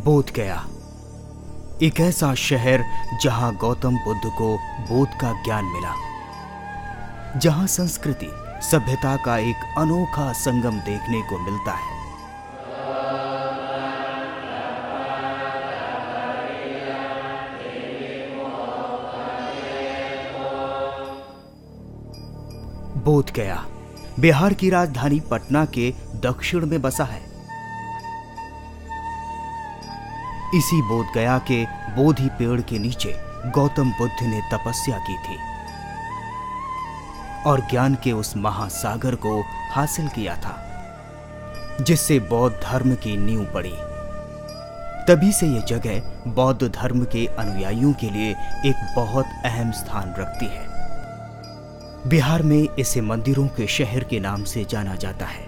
बोध गया, एक ऐसा शहर जहां गौतम बुद्ध को बोध का ज्ञान मिला, जहां संस्कृति सभ्यता का एक अनोखा संगम देखने को मिलता है। बोध गया बिहार की राजधानी पटना के दक्षिण में बसा है। इसी बोध गया के बोधि पेड़ के नीचे गौतम बुद्ध ने तपस्या की थी और ज्ञान के उस महासागर को हासिल किया था जिससे बौद्ध धर्म की नींव पड़ी। तभी से यह जगह बौद्ध धर्म के अनुयायियों के लिए एक बहुत अहम स्थान रखती है। बिहार में इसे मंदिरों के शहर के नाम से जाना जाता है।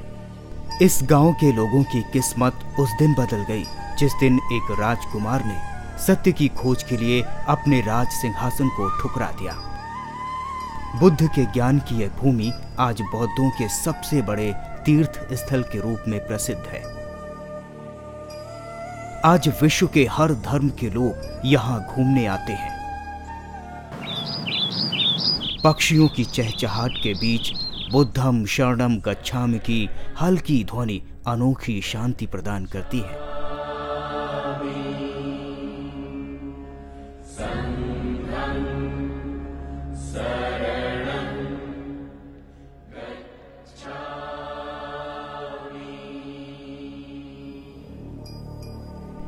इस गांव के लोगों की किस्मत उस दिन बदल गई जिस दिन एक राजकुमार ने सत्य की खोज के लिए अपने राज सिंहासन को ठुकरा दिया। बुद्ध के ज्ञान की यह भूमि आज बौद्धों के सबसे बड़े तीर्थ स्थल के रूप में प्रसिद्ध है। आज विश्व के हर धर्म के लोग यहां घूमने आते हैं। पक्षियों की चहचहाट के बीच बुद्धम शरणम गच्छामि की हल्की ध्वनि अनोखी शांति प्रदान करती है।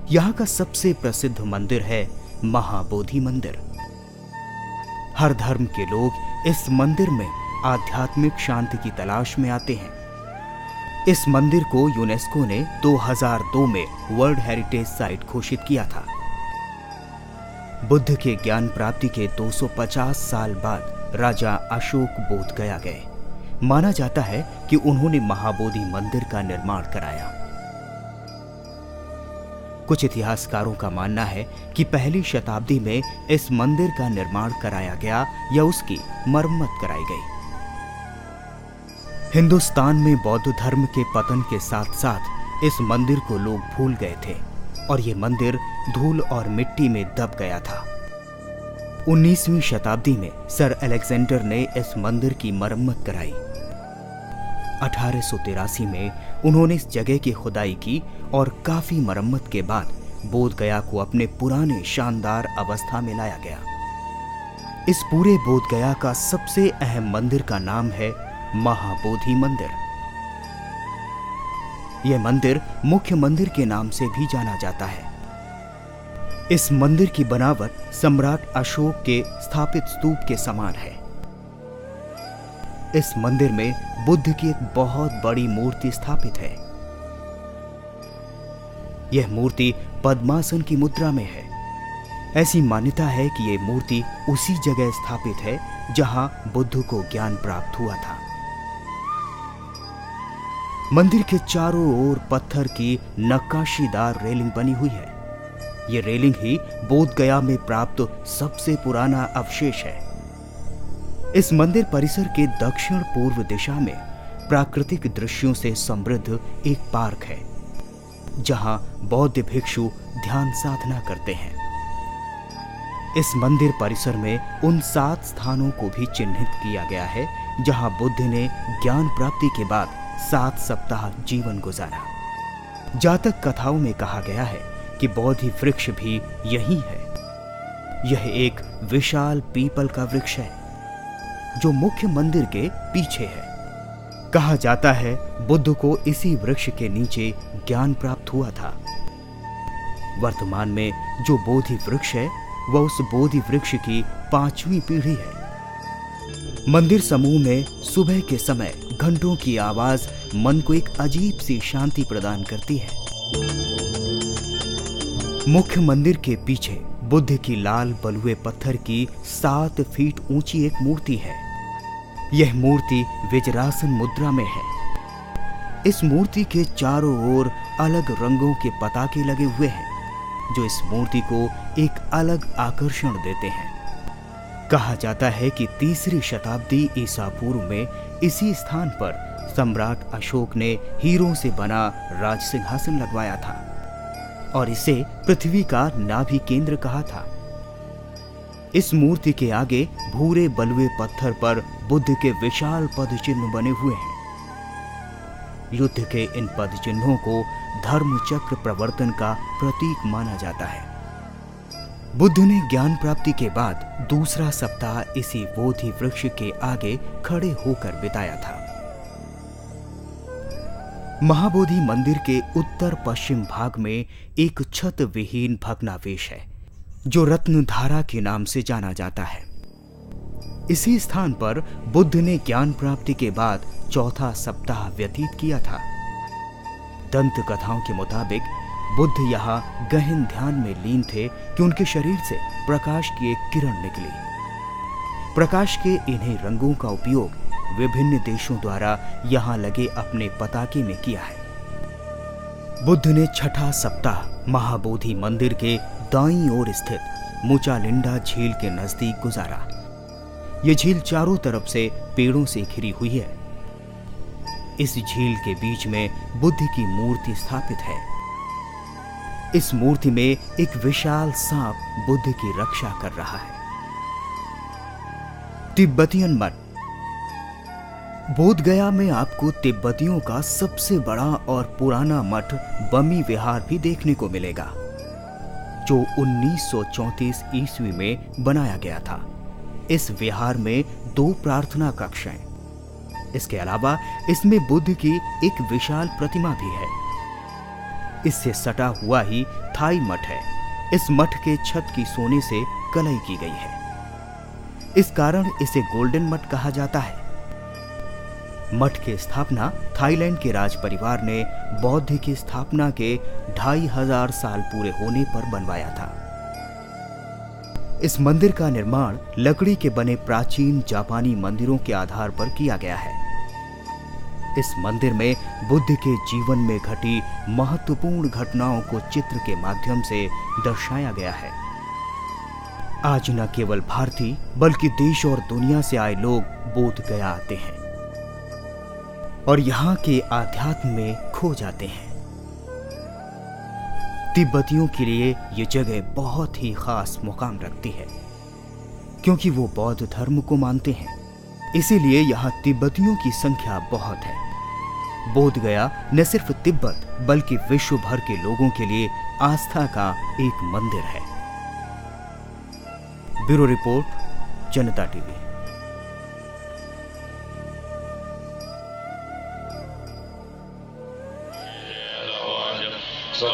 यहाँ का सबसे प्रसिद्ध मंदिर है महाबोधि मंदिर। हर धर्म के लोग इस मंदिर में आध्यात्मिक शांति की तलाश में आते हैं। इस मंदिर को यूनेस्को ने 2002 में वर्ल्ड हेरिटेज साइट घोषित किया था। बुद्ध के ज्ञान प्राप्ति के 250 साल बाद राजा अशोक बोध गया गए। माना जाता है कि उन्होंने महाबोधि मंदिर का निर्माण कराया। कुछ इतिहासकारों का मानना है कि पहली शताब्दी में इस मंदिर का निर्माण कराया गया या उसकी मरम्मत कराई गई। हिंदुस्तान में बौद्ध धर्म के पतन के साथ साथ इस मंदिर को लोग भूल गए थे और ये मंदिर धूल और मिट्टी में दब गया था। 19वीं शताब्दी में सर अलेक्जेंडर ने इस मंदिर की मरम्मत कराई। 1883 में उन्होंने इस जगह की खुदाई की और काफी मरम्मत के बाद बोध गया को अपने पुराने शानदार अवस्था में लाया गया। इस पूरे बोध गया का सबसे अहम मंदिर का नाम है महाबोधि मंदिर। यह मंदिर मुख्य मंदिर के नाम से भी जाना जाता है। इस मंदिर की बनावट सम्राट अशोक के स्थापित स्तूप के समान है। इस मंदिर में बुद्ध की एक बहुत बड़ी मूर्ति स्थापित है। यह मूर्ति पद्मासन की मुद्रा में है। ऐसी मान्यता है कि यह मूर्ति उसी जगह स्थापित है जहां बुद्ध को ज्ञान प्राप्त हुआ था। मंदिर के चारों ओर पत्थर की नक्काशीदार रेलिंग बनी हुई है। यह रेलिंग ही बोध गया में प्राप्त सबसे पुराना अवशेष है। इस मंदिर परिसर के दक्षिण पूर्व दिशा में प्राकृतिक दृश्यों से समृद्ध एक पार्क है जहां बौद्ध भिक्षु ध्यान साधना करते हैं। इस मंदिर परिसर में उन 7 स्थानों को भी चिन्हित किया गया है जहां बुद्ध ने ज्ञान प्राप्ति के बाद 7 सप्ताह जीवन गुजारा। जातक कथाओं में कहा गया है कि बोधि वृक्ष भी यही है। यह एक विशाल पीपल का वृक्ष है जो मुख्य मंदिर के पीछे है। कहा जाता है बुद्ध को इसी वृक्ष के नीचे ज्ञान प्राप्त हुआ था। वर्तमान में जो बोधि वृक्ष है वह उस बोधि वृक्ष की 5वीं पीढ़ी है। मंदिर समूह में सुबह के समय घंटों की आवाज मन को एक अजीब सी शांति प्रदान करती है। मुख्य मंदिर के पीछे बुद्ध की लाल बलुए पत्थर की 7 फीट ऊंची एक मूर्ति है। यह मूर्ति वज्रासन मुद्रा में है। इस मूर्ति के चारों ओर अलग रंगों के पताके लगे हुए हैं जो इस मूर्ति को एक अलग आकर्षण देते हैं। कहा जाता है कि 3री शताब्दी ईसा पूर्व में इसी स्थान पर सम्राट अशोक ने हीरों से बना राज सिंहासन लगवाया था। और इसे पृथ्वी का नाभि केंद्र कहा था। इस मूर्ति के आगे भूरे बलुए पत्थर पर बुद्ध के विशाल पद चिन्ह बने हुए हैं। युद्ध के इन पद चिन्हों को धर्म चक्र प्रवर्तन का प्रतीक माना जाता है। बुद्ध ने ज्ञान प्राप्ति के बाद दूसरा सप्ताह इसी बोधि वृक्ष के आगे खड़े होकर बिताया था। महाबोधि मंदिर के उत्तर पश्चिम भाग में एक छत विहीन भग्नावशेष है जो रत्नधारा के नाम से जाना जाता है। इसी स्थान पर बुद्ध ने ज्ञान प्राप्ति के बाद चौथा सप्ताह व्यतीत किया था। दंत कथाओं के मुताबिक बुद्ध यहाँ गहन ध्यान में लीन थे कि उनके शरीर से प्रकाश की एक किरण निकली। प्रकाश के इन्हीं रंगों का उपयोग विभिन्न देशों द्वारा यहाँ लगे अपने पताके में किया है। बुद्ध ने छठा सप्ताह महाबोधि मंदिर के दाईं ओर स्थित मुचालिंडा झील के नजदीक गुजारा। यह झील चारों तरफ से पेड़ों से घिरी हुई है। इस झील के बीच में बुद्ध की मूर्ति स्थापित है। इस मूर्ति में एक विशाल सांप बुद्ध की रक्षा कर रहा है। तिब्बतियन मठ। बोध गया में आपको तिब्बतियों का सबसे बड़ा और पुराना मठ बमी विहार भी देखने को मिलेगा, जो 1934 ईस्वी में बनाया गया था। इस विहार में 2 प्रार्थना कक्ष हैं। इसके अलावा इसमें बुद्ध की एक विशाल प्रतिमा भी है। इससे सटा हुआ ही थाई मठ है। इस मठ के छत की सोने से कलई की गई है। इस कारण इसे गोल्डन मठ कहा जाता है। मठ की स्थापना थाईलैंड के राज परिवार ने बौद्ध की स्थापना के 2500 साल पूरे होने पर बनवाया था। इस मंदिर का निर्माण लकड़ी के बने प्राचीन जापानी मंदिरों के आधार पर किया गया है। इस मंदिर में बुद्ध के जीवन में घटी महत्वपूर्ण घटनाओं को चित्र के माध्यम से दर्शाया गया है। आज न केवल भारतीय बल्कि देश और दुनिया से आए लोग बोध गया आते हैं और यहाँ के आध्यात्म में खो जाते हैं। तिब्बतियों के लिए ये जगह बहुत ही खास मुकाम रखती है, क्योंकि वो बौद्ध धर्म को मानते हैं। इसीलिए यहाँ तिब्बतियों की संख्या बहुत है। बोध गया न सिर्फ तिब्बत बल्कि विश्व भर के लोगों के लिए आस्था का एक मंदिर है। ब्यूरो रिपोर्ट, जनता टीवी। So